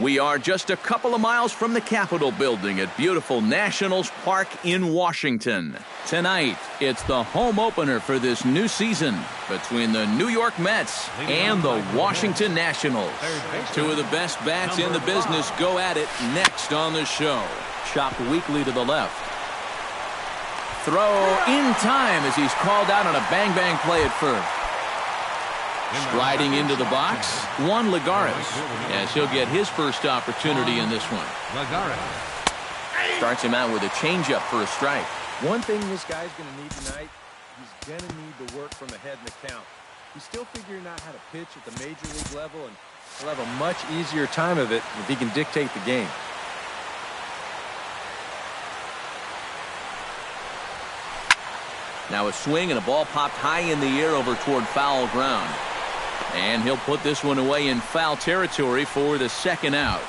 We are just a couple of miles from the Capitol building at beautiful Nationals Park in Washington. Tonight, it's the home opener for this new season between the New York Mets and the Washington Nationals. Two of the best bats in the business go at it next on the show. Chopped weakly to the left. Throw in time as he's called out on a bang-bang play at first. Sliding into the box, Juan Lagares, as he'll get his first opportunity in this one. Starts him out with a changeup for a strike. One thing this guy's going to need tonight, he's going to need to work from ahead in the count. He's still figuring out how to pitch at the major league level, and he'll have a much easier time of it if he can dictate the game. Now a swing and a ball popped high in the air over toward foul ground. And he'll put this one away in foul territory for the second out.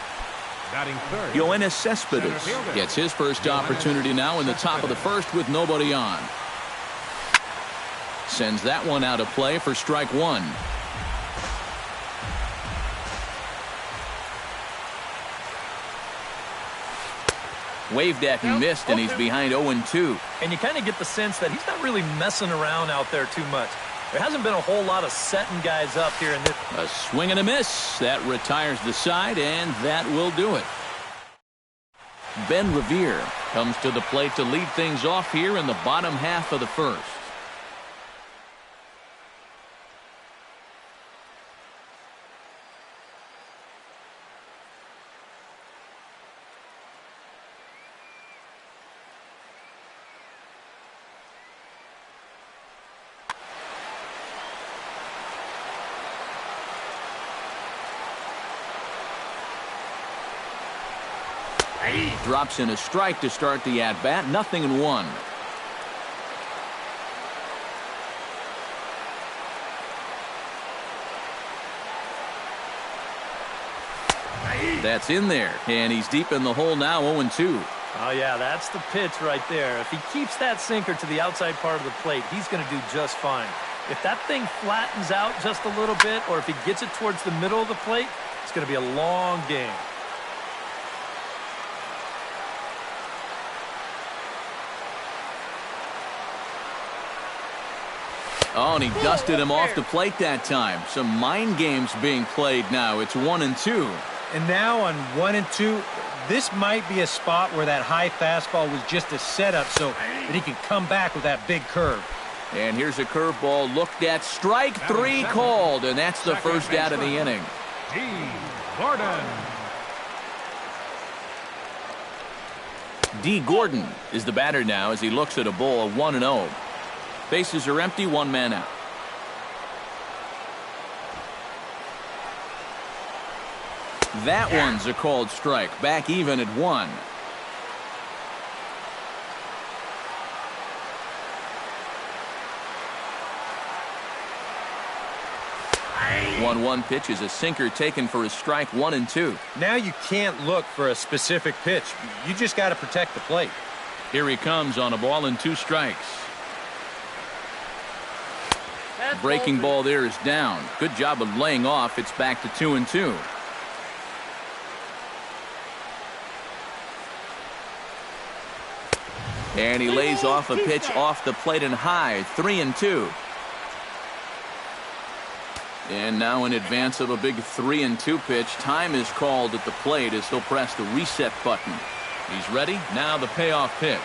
Yoenis Cespedes gets his first opportunity now in the top of the first with nobody on. Sends that one out of play for strike one. Waved at and missed, and he's behind 0-2. And you kind of get the sense that he's not really messing around out there too much. There hasn't been a whole lot of setting guys up here in this. A swing and a miss. That retires the side, and that will do it. Ben Revere comes to the plate to lead things off here in the bottom half of the first. Drops in a strike to start the at-bat. 0-1. That's in there, and he's deep in the hole now. 0-2. Oh yeah, that's the pitch right there. If he keeps that sinker to the outside part of the plate, he's going to do just fine. If that thing flattens out just a little bit, or if he gets it towards the middle of the plate, it's going to be a long game. Oh, and he dusted him off the plate that time. Some mind games being played now. It's 1-2. And now on 1-2, this might be a spot where that high fastball was just a setup so that he can come back with that big curve. And here's a curveball looked at. Strike three called, and that's the first out of the inning. D. Gordon is the batter now as he looks at a ball of 1-0. Bases are empty, one man out. That one's a called strike. Back even at 1. One pitch is a sinker taken for a strike. 1-2. Now you can't look for a specific pitch. You just got to protect the plate. Here he comes on a ball and 2 strikes. Breaking ball there is down. Good job of laying off. It's back to 2-2. And he lays off a pitch off the plate and high. 3-2. And now in advance of a big 3-2 pitch, time is called at the plate as he'll press the reset button. He's ready. Now the payoff pitch.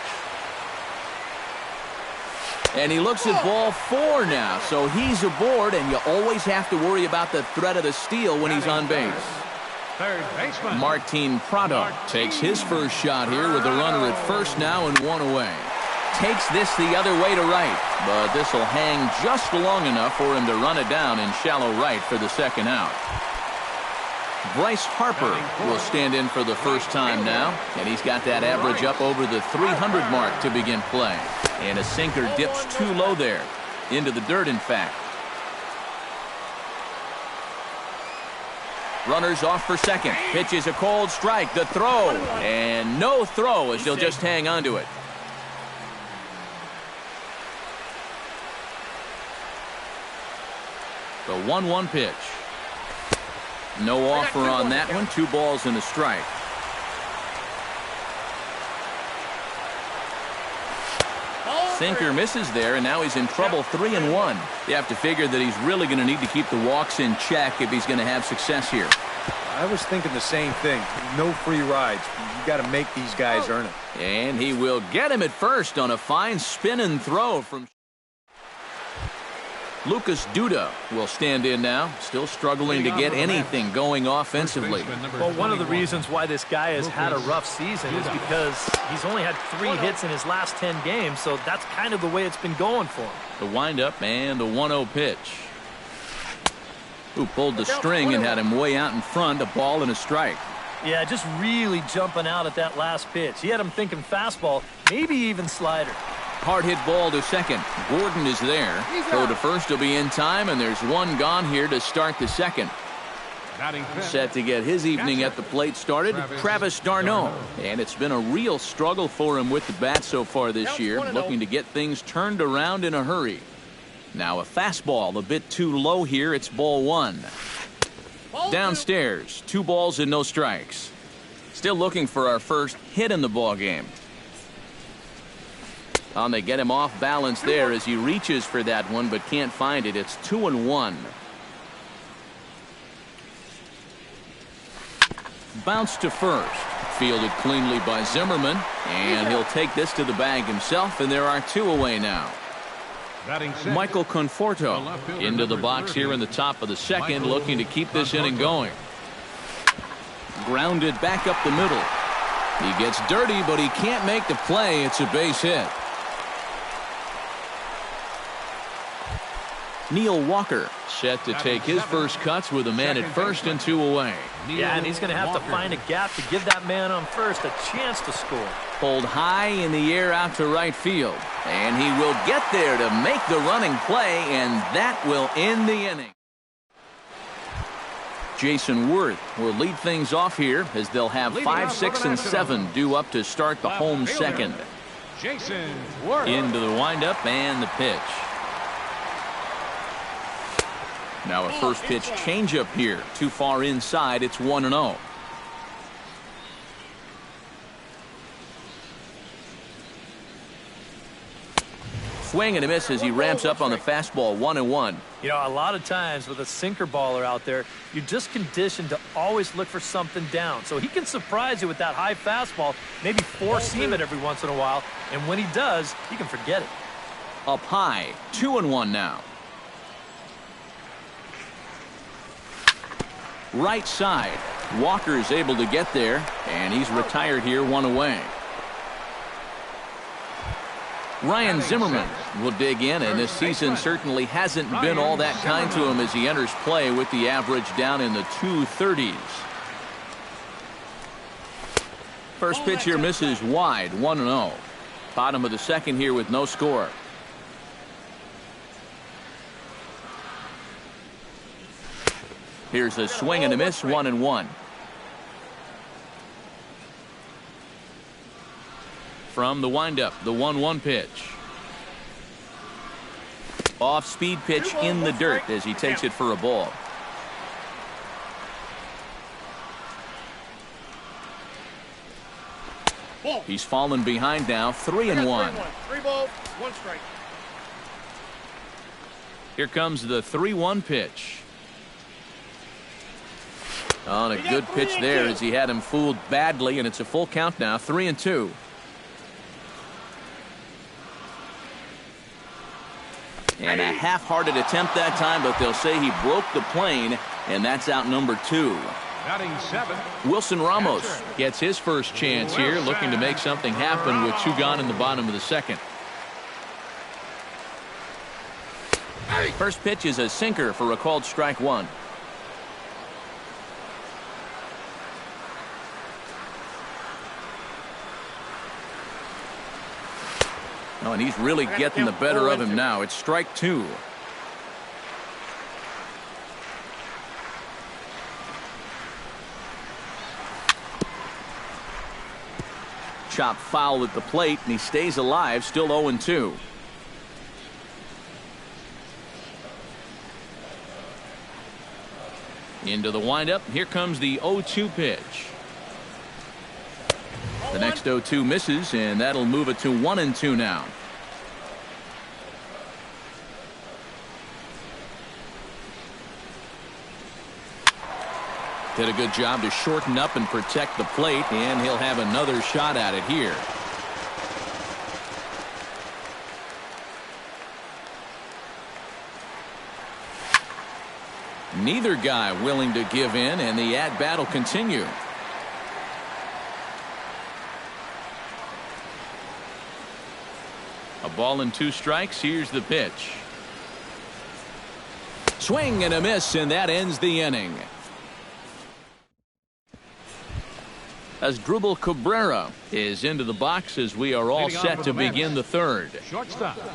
And he looks at ball 4 now, so he's aboard, and you always have to worry about the threat of the steal when he's on base. Martin Prado takes his first shot here with a runner at first now and 1 away. Takes this the other way to right, but this will hang just long enough for him to run it down in shallow right for the second out. Bryce Harper will stand in for the first time now, and he's got that average up over the 300 mark to begin play. And a sinker dips too low there, into the dirt in fact. Runners off for second. Pitch is a cold strike. The throw, and no throw as they'll just hang on to it. The 1-1 pitch. No offer on that one. 2 balls and a strike. Sinker misses there, and now he's in trouble. 3-1. You have to figure that he's really going to need to keep the walks in check if he's going to have success here. I was thinking the same thing. No free rides. You got to make these guys earn it. And he will get him at first on a fine spin and throw from Lucas Duda will stand in now, still struggling to get anything going offensively. Well, one of the reasons why this guy has had a rough season is because he's only had 3 hits in his last 10 games, so that's kind of the way it's been going for him. The windup and the 1-0 pitch. Who pulled the string and had him way out in front, a ball and a strike. Yeah, just really jumping out at that last pitch. He had him thinking fastball, maybe even slider. Hard hit ball to second. Gordon is there. Throw to first will be in time, and there's 1 gone here to start the second. Set to get his evening at the plate started, Travis d'Arnaud. And it's been a real struggle for him with the bat so far this year, looking to get things turned around in a hurry. Now a fastball a bit too low here. It's ball 1. Downstairs, 2 balls and no strikes. Still looking for our first hit in the ball game. And they get him off balance there as he reaches for that one but can't find it. It's 2-1. Bounce to first. Fielded cleanly by Zimmerman, and he'll take this to the bag himself, and there are 2 away now. Michael Conforto into the box here in the top of the second, looking to keep this inning going. Grounded back up the middle. He gets dirty, but he can't make the play. It's a base hit. Neil Walker set to take his first cuts with a man at first and 2 away. Yeah, and he's going to have to find a gap to give that man on first a chance to score. Pulled high in the air out to right field. And he will get there to make the running play, and that will end the inning. Jason Worth will lead things off here as they'll have 5, 6, and 7 due up to start the home second. Jason Worth. Into the windup and the pitch. Now a first pitch changeup here. Too far inside. It's 1-0. Swing and a miss as he ramps up on the fastball. 1-1. You know, a lot of times with a sinker baller out there, you're just conditioned to always look for something down. So he can surprise you with that high fastball, maybe force seam it every once in a while. And when he does, you can forget it. Up high. 2-1 now. Right side. Walker is able to get there, and he's retired here, 1 away. Ryan Zimmerman will dig in, and this season certainly hasn't been all that kind to him as he enters play with the average down in the 230s. First pitch here misses wide, 1-0. Bottom of the second here with no score. Here's a swing and a miss, 1-1. From the windup, the 1-1 pitch. Off-speed pitch in the dirt as he takes it for a ball. He's fallen behind now, 3-1. 3 balls, 1 strike. Here comes the 3-1 pitch. On a good pitch there as he had him fooled badly, and it's a full count now, 3-2. And a half-hearted attempt that time, but they'll say he broke the plane, and that's out number 2. Batting 7. Wilson Ramos gets his first chance here, looking to make something happen with 2 gone in the bottom of the second. First pitch is a sinker for a called strike 1. Oh, and he's really getting the better of him now. It's strike 2. Chop foul at the plate, and he stays alive, still 0-2. Into the windup. Here comes the 0-2 pitch. The next 0-2 misses, and that'll move it to 1-2 now. Did a good job to shorten up and protect the plate, and he'll have another shot at it here. Neither guy willing to give in, and the at-bat will continue. A ball and 2 strikes. Here's the pitch. Swing and a miss, and that ends the inning. Asdrubal Cabrera is into the box as we are all set to begin the third.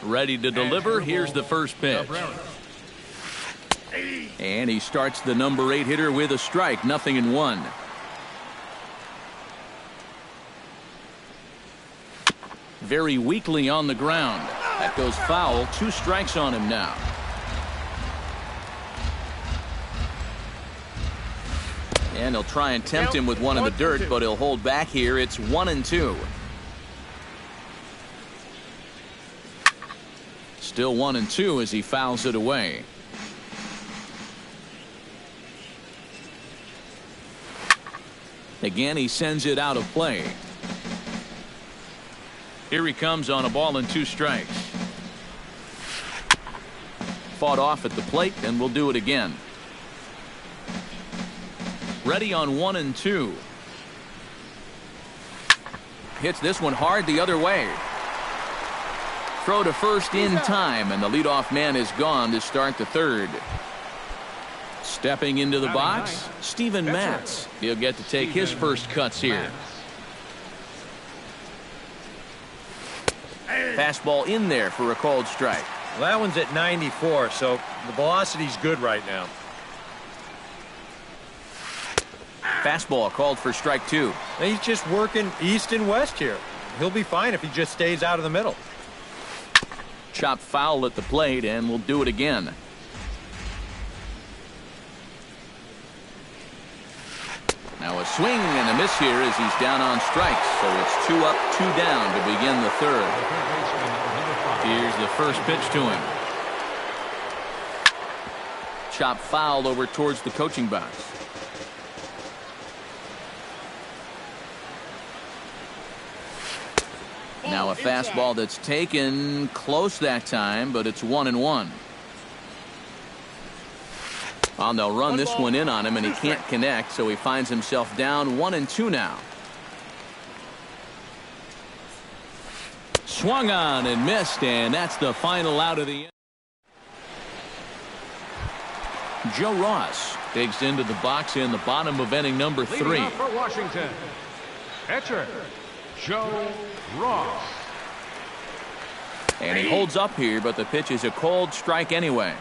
Ready to deliver. Here's the first pitch. And he starts the number 8 hitter with a strike. 0-1. Very weakly on the ground. That goes foul. 2 strikes on him now. And he'll try and tempt him with one in the dirt, but he'll hold back here. It's 1-2. Still 1-2 as he fouls it away. Again, he sends it out of play. Here he comes on a ball and 2 strikes. Fought off at the plate, and we'll do it again. Ready on 1-2. Hits this one hard the other way. Throw to first in time, and the leadoff man is gone to start the third. Stepping into the box, Steven Matz. He'll get to take his first cuts here. Fastball in there for a called strike. Well, that one's at 94, so the velocity's good right now. Fastball called for strike 2. He's just working east and west here. He'll be fine if he just stays out of the middle. Chop foul at the plate, and we'll do it again. Now a swing and a miss here as he's down on strikes. So it's 2 up, 2 down to begin the third. Here's the first pitch to him. Chop fouled over towards the coaching box. Now a fastball that's taken close that time, but it's 1-1. Well, they'll run this one in on him, and he can't connect, so he finds himself down 1-2 now. Swung on and missed, and that's the final out of the inning. Joe Ross digs into the box in the bottom of inning number 3. For Washington, pitcher Joe Ross. And he holds up here, but the pitch is a cold strike anyway.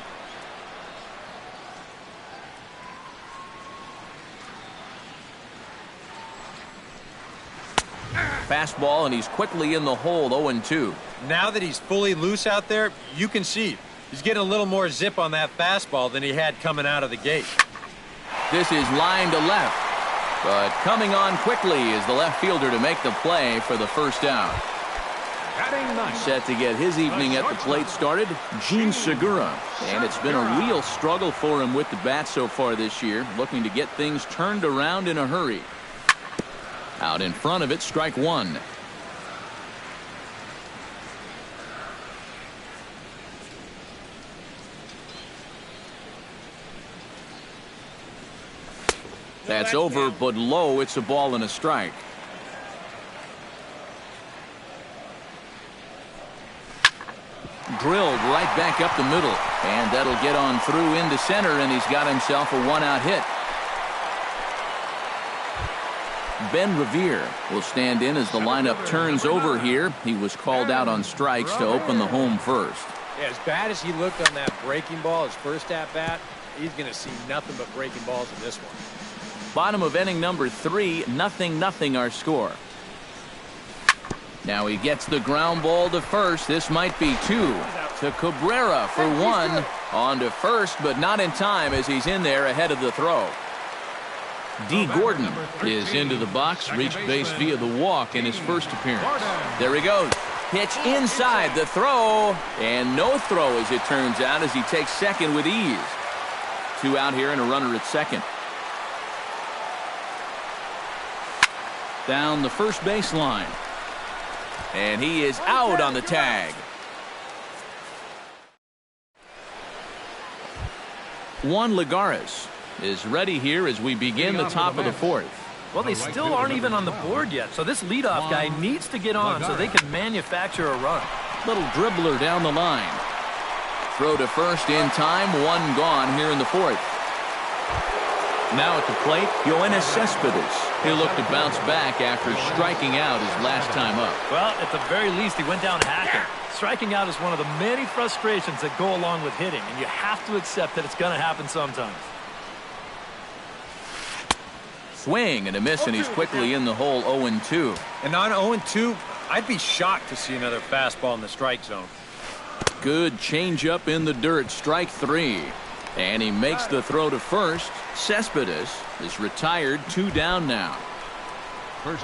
Fastball, and he's quickly in the hole. 0-2. Now that he's fully loose out there, you can see he's getting a little more zip on that fastball than he had coming out of the gate. This is line to left, but coming on quickly is the left fielder to make the play for the first out. Set to get his evening at the plate started, Gene Segura. And it's been a real struggle for him with the bat so far this year, looking to get things turned around in a hurry. Out in front of it, strike 1. That's over, but low. It's a ball and a strike. Drilled right back up the middle, and that'll get on through into center, and he's got himself a 1-out hit. Ben Revere will stand in as the lineup turns over here. He was called out on strikes to open the home first. Yeah, as bad as he looked on that breaking ball, his first at-bat, he's going to see nothing but breaking balls in this one. Bottom of inning number 3, 0-0 our score. Now he gets the ground ball to first. This might be 2. to Cabrera for one. On to first, but not in time as he's in there ahead of the throw. D. Gordon is into the box, reached base via the walk in his first appearance. There he goes. Pitch inside the throw, and no throw as it turns out as he takes second with ease. 2 out here and a runner at second. Down the first baseline. And he is out on the tag. Juan Lagares is ready here as we begin the top of the fourth. Well, they still aren't even on the board yet, so this leadoff guy needs to get on so they can manufacture a run. Little dribbler down the line. Throw to first in time, 1 gone here in the fourth. Now at the plate, Yoenis Cespedes. He'll look to bounce back after striking out his last time up. Well, at the very least, he went down hacking. Striking out is one of the many frustrations that go along with hitting, and you have to accept that it's going to happen sometimes. Swing and a miss, and he's quickly in the hole 0-2. And on 0-2, I'd be shocked to see another fastball in the strike zone. Good changeup in the dirt, strike 3. And he makes the throw to first. Cespedes is retired, 2 down now.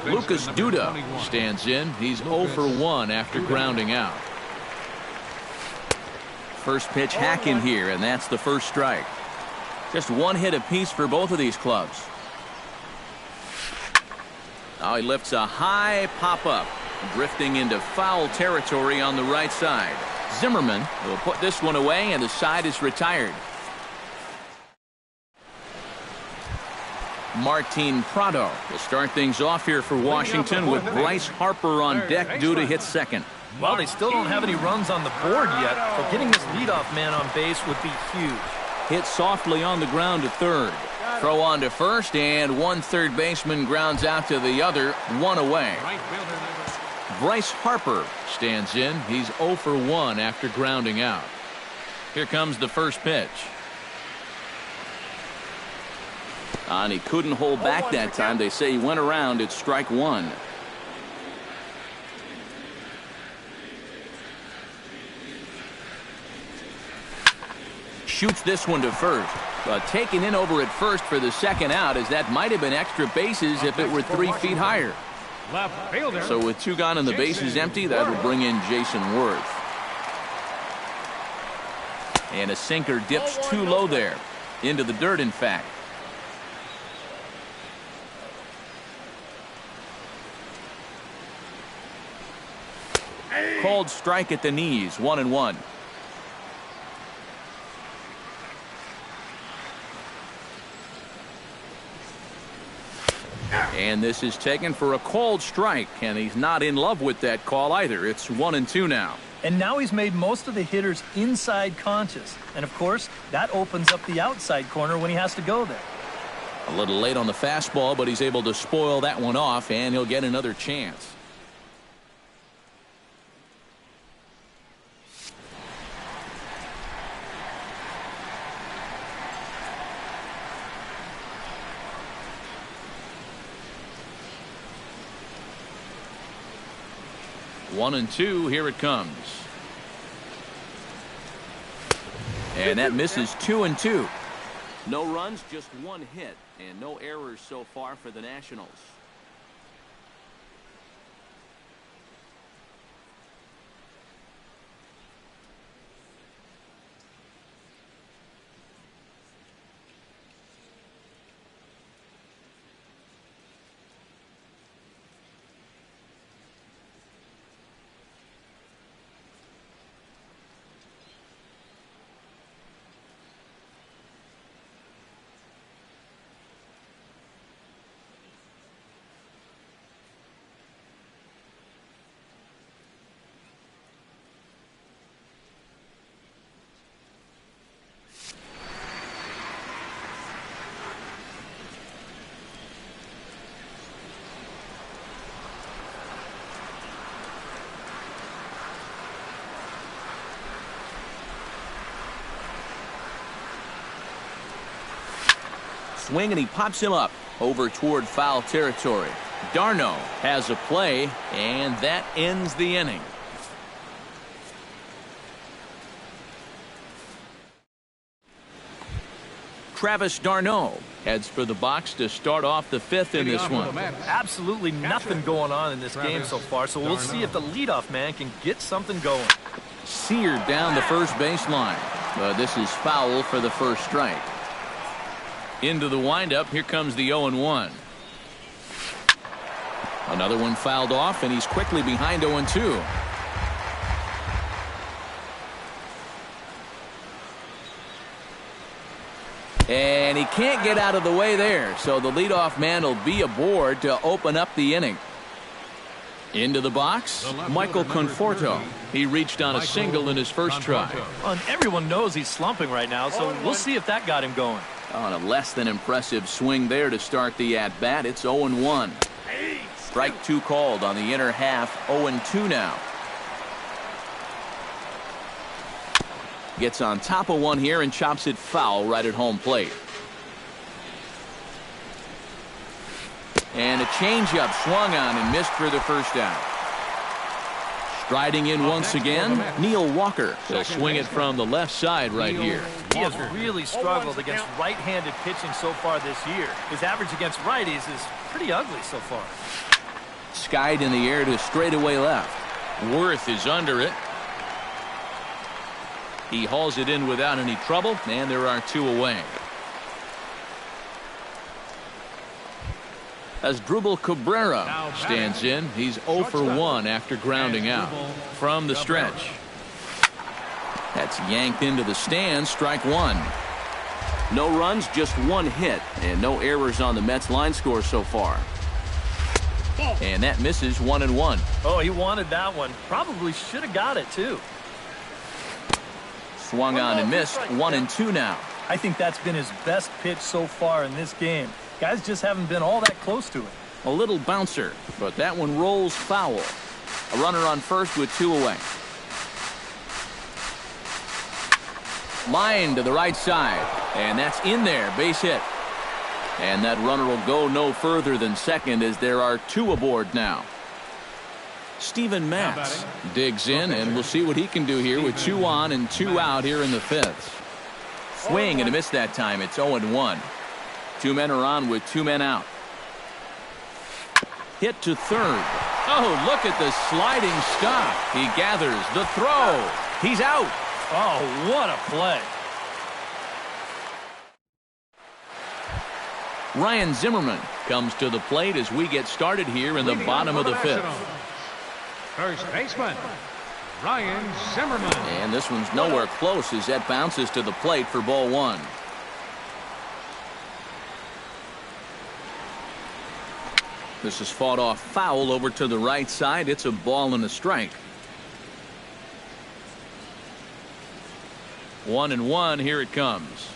Lucas Duda stands in. He's 0 for 1 after grounding out. First pitch hacking here, and that's the first strike. Just 1 hit apiece for both of these clubs. Now he lifts a high pop-up, drifting into foul territory on the right side. Zimmerman will put this one away, and the side is retired. Martin Prado will start things off here for Washington with Bryce Harper on deck. Duda hits second. Well, they still don't have any runs on the board yet, but getting this leadoff man on base would be huge. Hit softly on the ground to third. Throw on to first, and 1 third baseman grounds out to the other, 1 away. Bryce Harper stands in. He's 0 for 1 after grounding out. Here comes the first pitch. And he couldn't hold back that time. They say he went around. It's strike 1. Shoots this one to first. But taken in over at first for the second out, as that might have been extra bases if it were 3 feet higher. So with 2 gone and the bases empty, that will bring in Jason Worth. And a sinker dips too low there. Into the dirt, in fact. Called strike at the knees, 1-1. And this is taken for a called strike, and he's not in love with that call either. It's 1-2 now. And now he's made most of the hitters inside conscious. And, of course, that opens up the outside corner when he has to go there. A little late on the fastball, but he's able to spoil that one off, and he'll get another chance. One and two, here it comes. And that misses 2-2. No runs, just 1 hit, and no errors so far for the Nationals. Swing, and he pops him up over toward foul territory. Darno has a play, and that ends the inning. Travis d'Arnaud heads for the box to start off the fifth in this one. Absolutely nothing going on in this game so far, so we'll see if the leadoff man can get something going. Seared down the first baseline, but this is foul for the first strike. Into the windup, here comes the 0-1. Another one fouled off, and he's quickly behind 0-2. And he can't get out of the way there, so the leadoff man will be aboard to open up the inning. Into the box, Michael Conforto. He reached on a single in his first try. Well, and everyone knows he's slumping right now, so we'll see if that got him going. On a less than impressive swing there to start the at-bat. It's 0-1. Strike two called on the inner half. 0-2 now. Gets on top of one here and chops it foul right at home plate. And a changeup swung on and missed for the first out. Striding in once again, Neil Walker. He'll swing it from the left side right here. He has really struggled against right-handed pitching so far this year. His average against righties is pretty ugly so far. Skied in the air to straightaway left. Worth is under it. He hauls it in without any trouble, and there are two away. As Asdrubal Cabrera stands in, he's 0 for 1 after grounding out from the stretch. That's yanked into the stands, strike one. No runs, just one hit, and no errors on the Mets line score so far. And that misses 1-1. Oh, he wanted that one. Probably should have got it, too. Swung on and missed. 1-2 now. I think that's been his best pitch so far in this game. Guys just haven't been all that close to it. A little bouncer, but that one rolls foul. A runner on first with two away. Line to the right side, and that's in there, base hit. And that runner will go no further than second as there are two aboard now. Steven Matz digs in, and we'll see what he can do here with 2 on and 2 out here in the fifth. Swing and a miss that time. It's 0-1. 2 men are on with 2 men out. Hit to third. Oh, look at the sliding stop. He gathers the throw. He's out. Oh, what a play. Ryan Zimmerman comes to the plate as we get started here in the bottom of the fifth. First baseman, Ryan Zimmerman. And this one's nowhere close as that bounces to the plate for ball one. This is fought off foul over to the right side. It's a ball and a strike. 1-1. Here it comes.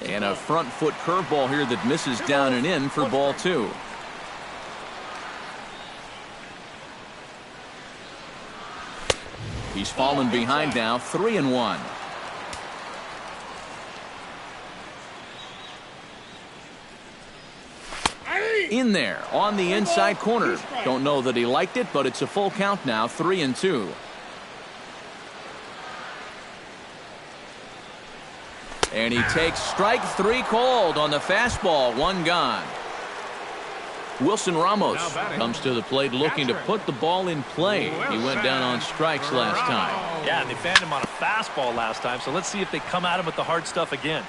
And a front foot curveball here that misses down and in for ball two. He's fallen behind now. 3-1. In there on the inside corner. Don't know that he liked it, but it's a full count now. 3-2. And he takes strike 3 called on the fastball. 1 gone. Wilson Ramos comes to the plate looking to put the ball in play. He went down on strikes last time. Yeah, and they fanned him on a fastball last time, so let's see if they come at him with the hard stuff again.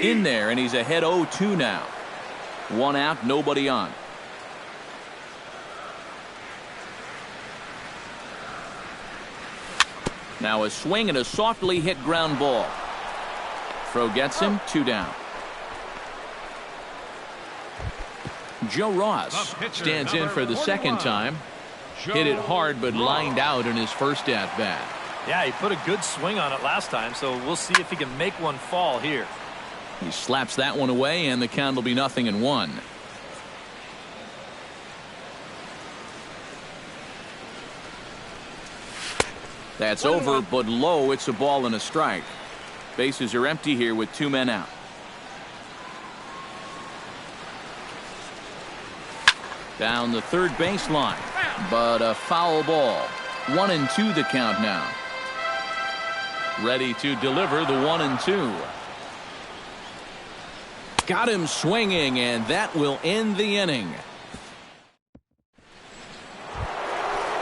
In there, and he's ahead 0-2 now. 1 out, nobody on. Now a swing and a softly hit ground ball. Throw gets him. 2 down. Joe Ross stands in for the second time. Hit it hard but lined out in his first at bat. Yeah, he put a good swing on it last time, so we'll see if he can make one fall here. He slaps that one away, and the count will be 0-1. That's over, but low. It's a ball and a strike. Bases are empty here with 2 men out. Down the third baseline, but a foul ball. 1-2 the count now. Ready to deliver the 1-2. Got him swinging, and that will end the inning.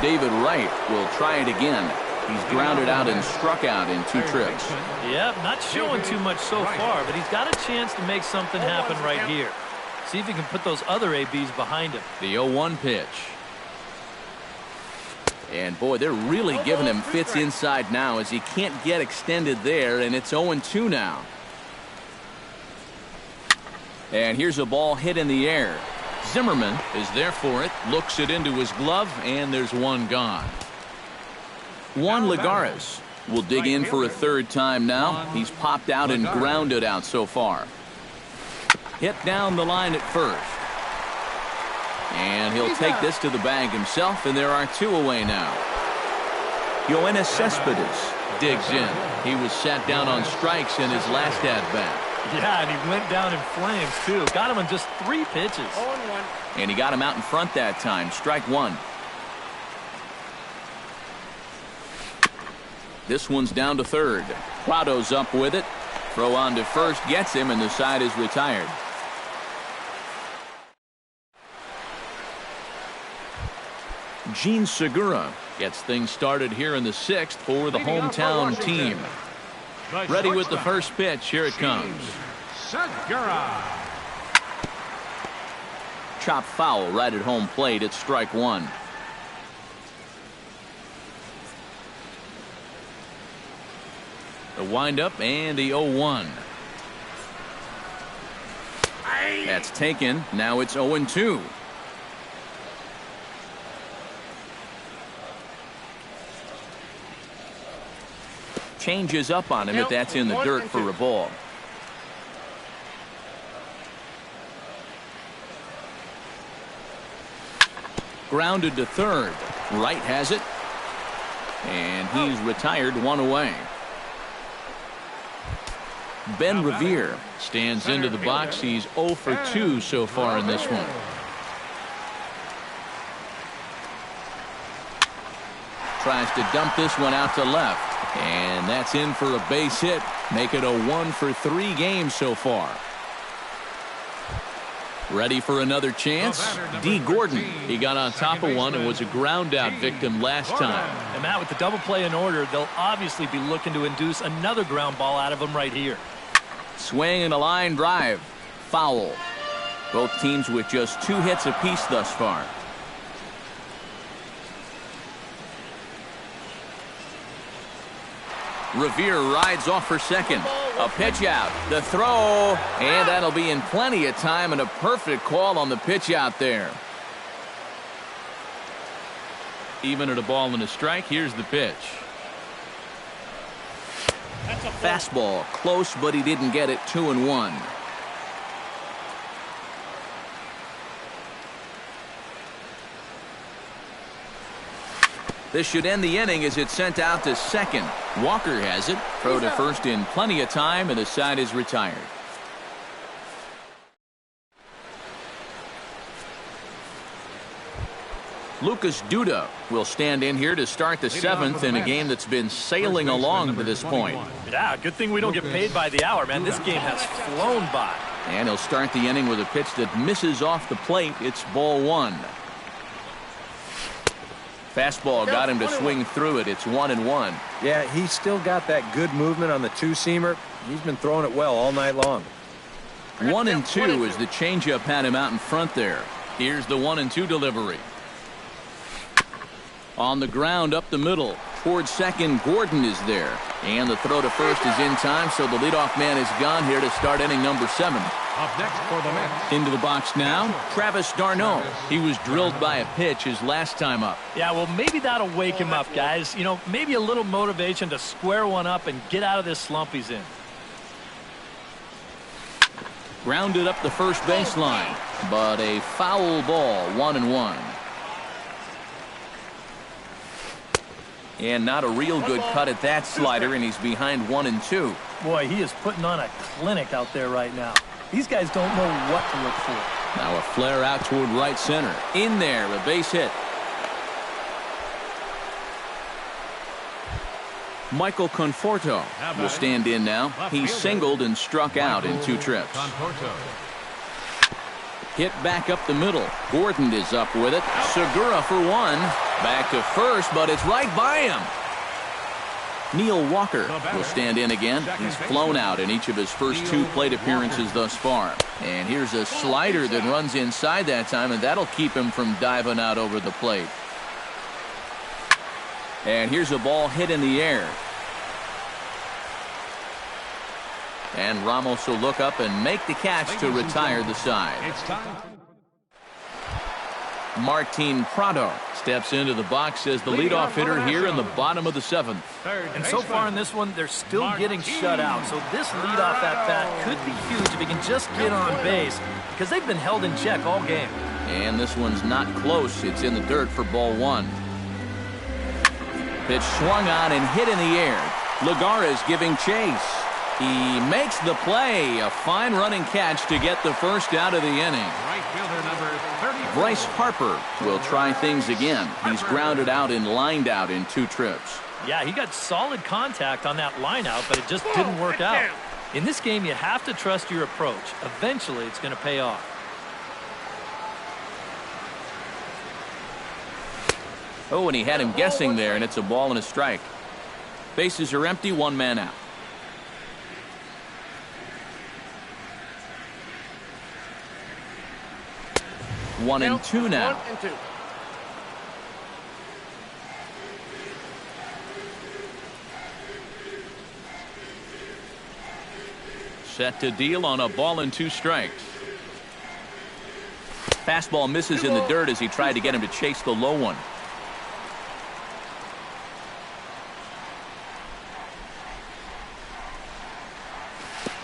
David Wright will try it again. He's grounded out and struck out in 2 trips. Yep, not showing too much so far, but he's got a chance to make something happen right here. See if he can put those other ABs behind him. The 0-1 pitch. And boy, they're really giving him fits inside now as he can't get extended there, and it's 0-2 now. And here's a ball hit in the air. Zimmerman is there for it, looks it into his glove, and there's one gone. Juan Lagares will dig in for a third time now. He's popped out and grounded out so far. Hit down the line at first. And he'll take this to the bag himself, and there are 2 away now. Yoenis Cespedes digs in. He was sat down on strikes in his last at-bat. Yeah, and he went down in flames, too. Got him on just 3 pitches. And he got him out in front that time. Strike 1. This one's down to third. Prado's up with it. Throw on to first gets him, and the side is retired. Gene Segura gets things started here in the 6th for the hometown team. Ready with the first pitch. Here it comes. Segura. Chop foul right at home plate. It's strike 1. The windup and the 0-1. That's taken. Now it's 0-2. Changes up on him, but that's in the dirt for a ball. Grounded to third. Wright has it. And he's retired, 1 away. Ben Revere stands into the box. He's 0 for 2 so far in this one. Tries to dump this one out to left. And that's in for a base hit. Make it a 1 for 3 games so far. Ready for another chance? D. Gordon. He got on top of one and was a ground out victim last time. And Matt, with the double play in order, they'll obviously be looking to induce another ground ball out of him right here. Swing and a line drive. Foul. Both teams with just 2 hits apiece thus far. Revere rides off for second. A pitch out. The throw. And that'll be in plenty of time, and a perfect call on the pitch out there. Even at a ball and a strike, here's the pitch. Fastball. Close, but he didn't get it. 2-1. This should end the inning as it's sent out to second. Walker has it. Throw to first in plenty of time, and the side is retired. Lucas Duda will stand in here to start the 7th in a game that's been sailing along to this point. Yeah, good thing we don't get paid by the hour, man. This game has flown by. And he'll start the inning with a pitch that misses off the plate. It's ball 1. Fastball got him to swing through it. It's 1-1. Yeah, he's still got that good movement on the 2-seamer. He's been throwing it well all night long. 1-2 as the changeup had him out in front there. Here's the 1-2 delivery. On the ground up the middle. Towards second, Gordon is there. And the throw to first is in time, so the leadoff man is gone here to start inning number 7. Up next for the Mets. Into the box now, Travis d'Arnaud. He was drilled by a pitch his last time up. Yeah, well, maybe that'll wake him up, guys. You know, maybe a little motivation to square one up and get out of this slump he's in. Grounded up the first baseline, but a foul ball, 1-1. And not a real good cut at that slider, and he's behind 1-2. Boy, he is putting on a clinic out there right now. These guys don't know what to look for. Now a flare out toward right center. In there, a base hit. Michael Conforto will stand in now. He singled and struck out in 2 trips. Hit back up the middle. Gordon is up with it. Segura for 1. Back to first, but it's right by him. Neil Walker will stand in again. He's flown out in each of his first 2 plate appearances thus far. And here's a slider that runs inside that time, and that'll keep him from diving out over the plate. And here's a ball hit in the air. And Ramos will look up and make the catch to retire the side. Martin Prado steps into the box as the leadoff hitter here in the bottom of the 7th. And so far in this one, they're still getting shut out. So this leadoff at bat could be huge if he can just get on base, because they've been held in check all game. And this one's not close. It's in the dirt for ball 1. Pitch swung on and hit in the air. Lagares giving chase. He makes the play. A fine running catch to get the first out of the inning. Right fielder number 30. Bryce Harper will try things again. He's grounded out and lined out in 2 trips. Yeah, he got solid contact on that line out, but it just didn't work out. In this game, you have to trust your approach. Eventually, it's going to pay off. Oh, and he had him guessing there, and it's a ball and a strike. Bases are empty, 1 man out. One and two now. Set to deal on a ball and 2 strikes. Fastball misses in the dirt as he tried to get him to chase the low one.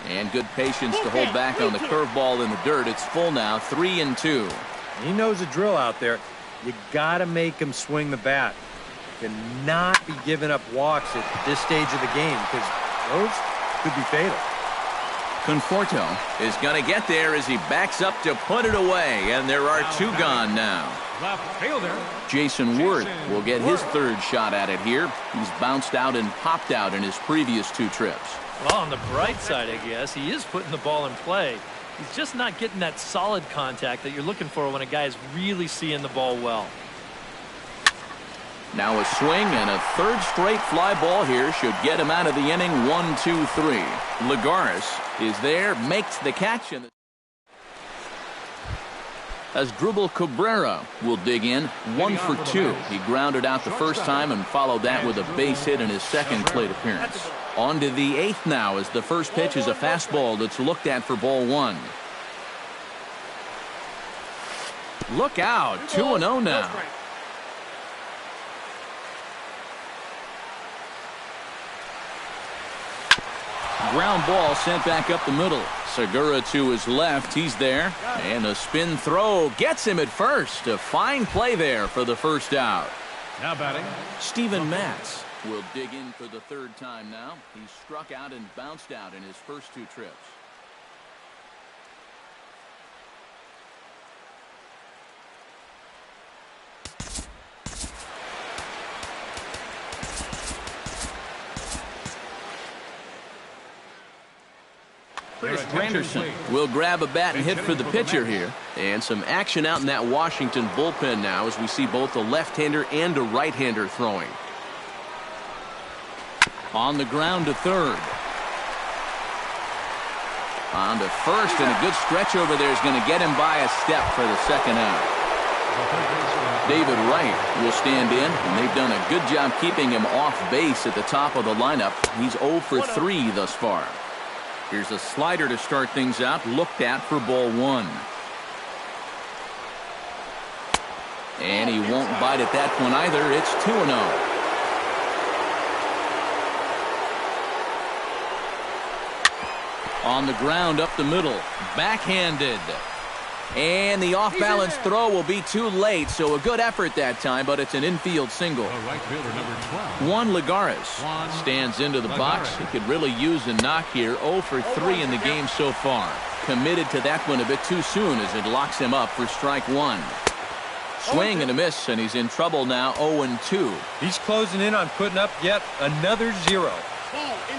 And good patience to hold back on the curveball in the dirt. It's full now, 3 and 2. He knows the drill out there. You got to make him swing the bat. Cannot be giving up walks at this stage of the game, because those could be fatal. Conforto is going to get there as he backs up to put it away, and there are 2 gone now. Left fielder Jason Worth will get his 3rd shot at it here. He's bounced out and popped out in his previous 2 trips. Well, on the bright side, I guess, he is putting the ball in play. He's just not getting that solid contact that you're looking for when a guy is really seeing the ball well. Now a swing and a 3rd straight fly ball here should get him out of the inning. 1-2-3. Lagares is there, makes the catch, and Asdrubal Cabrera will dig in. 1 for 2. He grounded out the first time and followed that with a base hit in his 2nd plate appearance. On to the 8th now as the first pitch is a fastball that's looked at for ball 1. Look out, 2-0 now. Ground ball sent back up the middle. Segura to his left. He's there. And a spin throw gets him at first. A fine play there for the first out. now batting Steven Matz will dig in for the 3rd time now. He struck out and bounced out in his first 2 trips. Chris Granderson will grab a bat and hit for the pitcher here. And some action out in that Washington bullpen now as we see both a left-hander and a right-hander throwing. On the ground to 3rd. On to 1st, and a good stretch over there is going to get him by a step for the 2nd out. David Wright will stand in, and they've done a good job keeping him off base at the top of the lineup. He's 0 for 3 thus far. Here's a slider to start things out, looked at for ball 1. And he won't bite at that one either. It's 2-0. On the ground up the middle, backhanded. And the off-balance throw will be too late, so a good effort that time, but it's an infield single. right fielder number 12. Juan Lagares stands into the box. He could really use a knock here. 0 for 3 in the game so far. committed to that one a bit too soon as it locks him up for strike one. Swing and a miss, and he's in trouble now, 0-2. He's closing in on putting up yet another 0.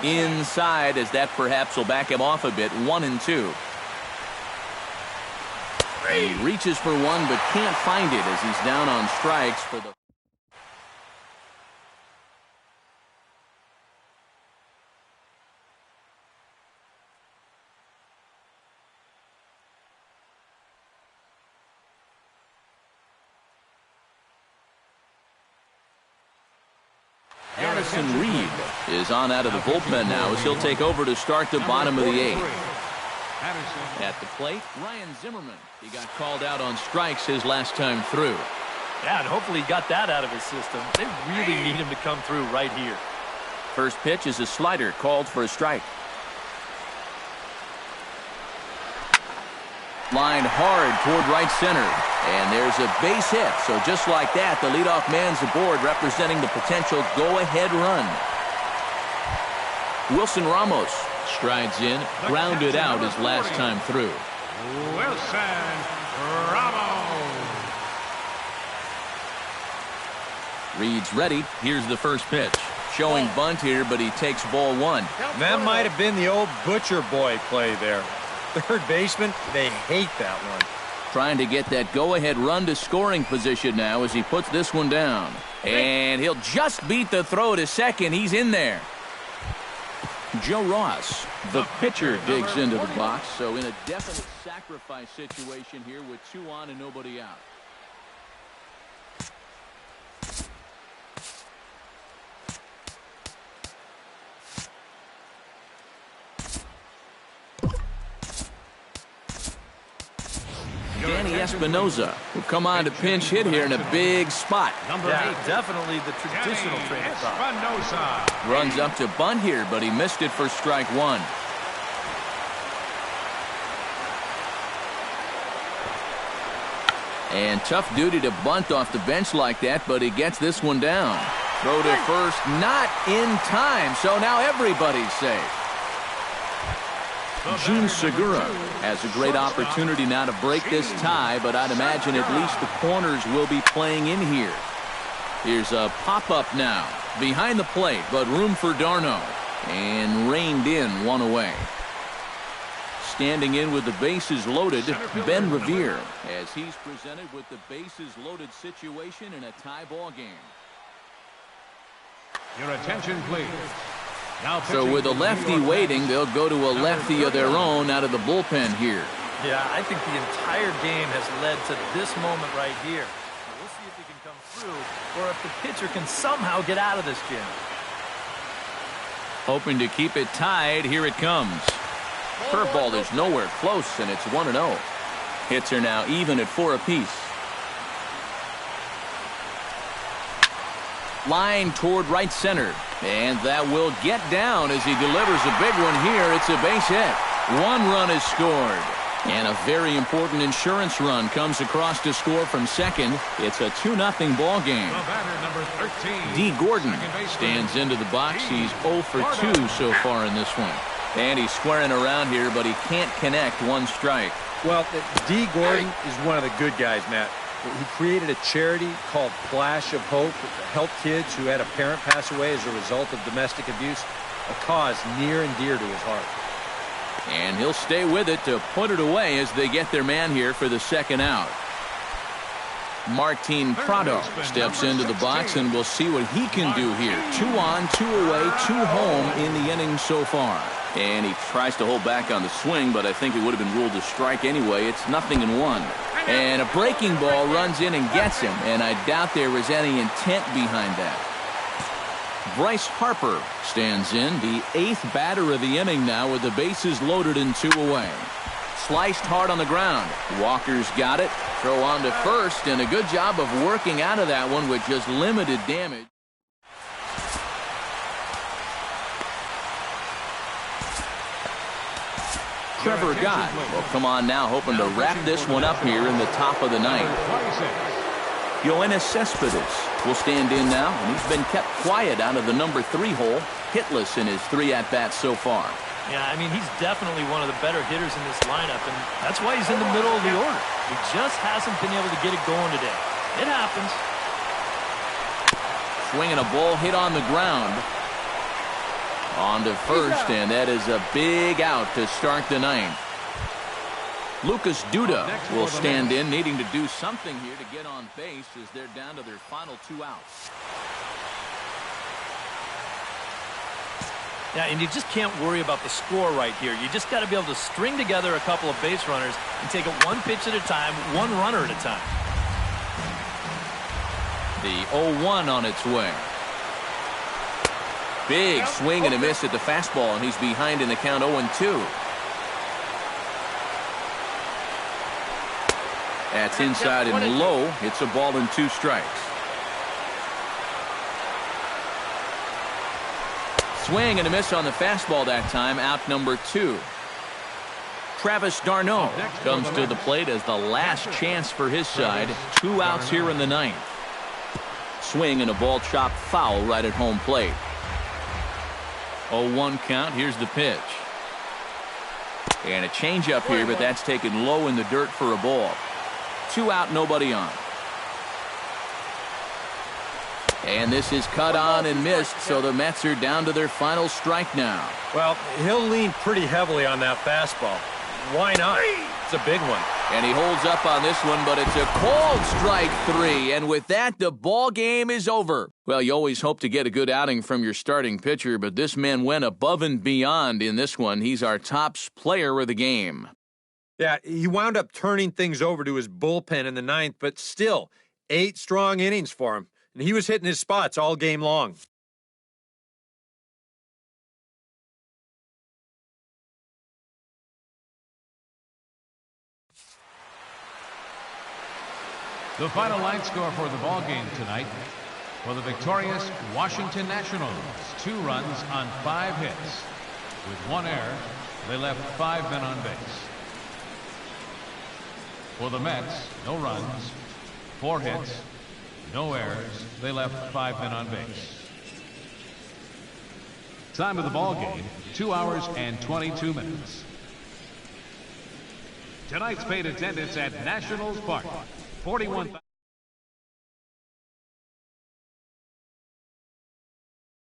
Inside, as that perhaps will back him off a bit, 1-2. He reaches for one but can't find it as he's down on strikes for the... Addison Reed is on out of the bullpen now as he'll take over to start the bottom of the 8th. At the plate, Ryan Zimmerman. He got called out on strikes his last time through. Yeah, and hopefully he got that out of his system. They really need him to come through right here. First pitch is a slider called for a strike. Lined hard toward right center. And there's a base hit. So just like that, the leadoff man's aboard, representing the potential go-ahead run. Wilson Ramos strides in, grounded out his last time through. Wilson Ramos. Reed's ready. Here's the first pitch. Showing bunt here, but he takes ball one. That might have been the old butcher boy play there. Third baseman, they hate that one. Trying to get that go-ahead run to scoring position now as he puts this one down. And he'll just beat the throw to second. He's in there. Joe Ross, the pitcher, digs into the box. So in a definite sacrifice situation here with 2 on and nobody out. Danny Espinoza will come on to pinch hit here in a big spot. Yeah, definitely the traditional train of thought. Runs up to bunt here, but he missed it for strike one. And tough duty to bunt off the bench like that, but he gets this one down. Throw to first, not in time, so now everybody's safe. Gene Segura has a great opportunity now to break this tie, but I'd imagine at least the corners will be playing in here. Here's a pop-up now. Behind the plate, but room for Darno. And reined in, one away. Standing in with the bases loaded, Ben Revere, as he's presented with the bases loaded situation in a tie ball game. Your attention, please. So with a lefty waiting, they'll go to a lefty of their own out of the bullpen here. Yeah, I think the entire game has led to this moment right here. We'll see if he can come through or if the pitcher can somehow get out of this jam. Hoping to keep it tied. Here it comes. Curveball is nowhere close, and it's 1-0. Hits are now even at 4 apiece. Line toward right center. And that will get down as he delivers a big one here. It's a base hit. 1 run is scored. And a very important insurance run comes across to score from second. It's a 2-0 ball game. The batter, number 13. D. Gordon stands into the box. He's 0 for 2 so far in this one. And he's squaring around here, but he can't connect. 1 strike. Well, D. Gordon is one of the good guys, Matt. He created a charity called Flash of Hope to help kids who had a parent pass away as a result of domestic abuse, a cause near and dear to his heart. And he'll stay with it to put it away as they get their man here for the second out. Martin Prado steps into the box, and we'll see what he can do here. 2 on, 2 away, 2 home in the inning so far. And he tries to hold back on the swing, but I think it would have been ruled a strike anyway. It's 0-1. And a breaking ball runs in and gets him, and I doubt there was any intent behind that. Bryce Harper stands in, the 8th batter of the inning now with the bases loaded and 2 away. Sliced hard on the ground. Walker's got it. Throw on to first, and a good job of working out of that one with just limited damage. Trevor Gott will come on now, hoping to wrap this one up here in the top of the 9th. Yoenis Cespedes will stand in now, and he's been kept quiet out of the number 3 hole, hitless in his 3 at-bats so far. Yeah, I mean, he's definitely one of the better hitters in this lineup, and that's why he's in the middle of the order. He just hasn't been able to get it going today. It happens. Swinging a ball hit on the ground. On to first, and that is a big out to start the ninth. Lucas Duda will stand in, needing to do something here to get on base as they're down to their final 2 outs. Yeah, and you just can't worry about the score right here. You just got to be able to string together a couple of base runners and take it one pitch at a time, one runner at a time. The 0-1 on its way. Big swing and a miss at the fastball, and he's behind in the count 0-2. That's inside and low. It's a ball and 2 strikes. Swing and a miss on the fastball that time, out number 2. Travis d'Arnaud comes to the plate as the last chance for his side. 2 outs here in the ninth. Swing and a ball chopped foul right at home plate. 0-1 count. Here's the pitch. And a changeup here, but that's taken low in the dirt for a ball. 2 out, nobody on. And this is cut on and missed, so the Mets are down to their final strike now. Well, he'll lean pretty heavily on that fastball. Why not? It's a big one. And he holds up on this one, but it's a cold strike 3. And with that, the ball game is over. Well, you always hope to get a good outing from your starting pitcher, but this man went above and beyond in this one. He's our top player of the game. Yeah, he wound up turning things over to his bullpen in the ninth, but still, 8 strong innings for him. And he was hitting his spots all game long. The final line score for the ball game tonight. For the victorious Washington Nationals, 2 runs on 5 hits. With 1 error, they left 5 men on base. For the Mets, no runs, 4 hits, no errors. They left 5 men on base. Time of the ball game, 2 hours and 22 minutes. Tonight's paid attendance at Nationals Park, 41,000.